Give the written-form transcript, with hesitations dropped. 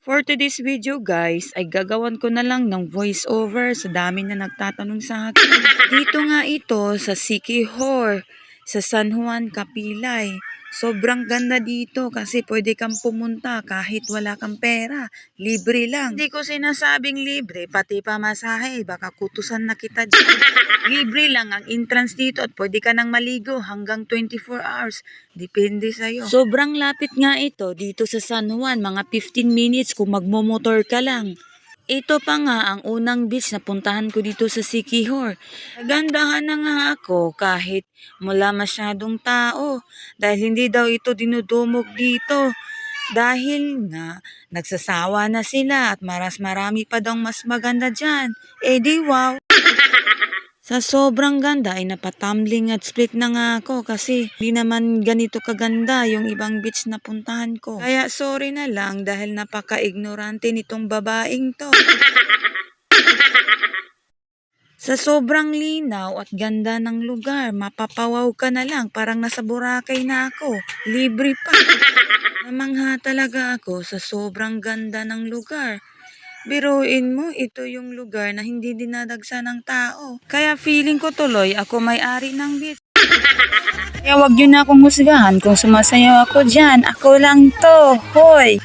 For today's video guys, ay gagawan ko na lang ng voice over sa dami na nagtatanong sa akin. Dito nga ito sa Siquijor, sa San Juan, Capilay. Sobrang ganda dito kasi pwede kang pumunta kahit wala kang pera. Libre lang. Hindi ko sinasabing libre, pati pamasahe. Baka kutusan na kita dyan. Libre lang ang entrance dito at pwede ka nang maligo hanggang 24 hours. Depende sa'yo. Sobrang lapit nga ito dito sa San Juan. Mga 15 minutes kung magmomotor ka lang. Ito pa nga ang unang beach na puntahan ko dito sa Siquijor. Nagandahan na nga ako kahit wala masyadong tao dahil hindi daw ito dinudumog dito. Dahil nga nagsasawa na sila at marami pa daw mas maganda dyan. Eh di wow! Sa sobrang ganda ay napatumbling at split na nga ako kasi hindi naman ganito kaganda yung ibang beach na puntahan ko. Kaya sorry na lang dahil napaka-ignorante nitong babaeng to. Sa sobrang linaw at ganda ng lugar, mapapawaw ka na lang, parang nasa Boracay na ako. Libre pa. Namangha talaga ako sa sobrang ganda ng lugar. Biruin mo, ito yung lugar na hindi dinadagsa ng tao. Kaya feeling ko tuloy ako may-ari ng beach. Kaya wag yun na akong husgahan kung sumasayaw ako dyan. Ako lang to. Hoy!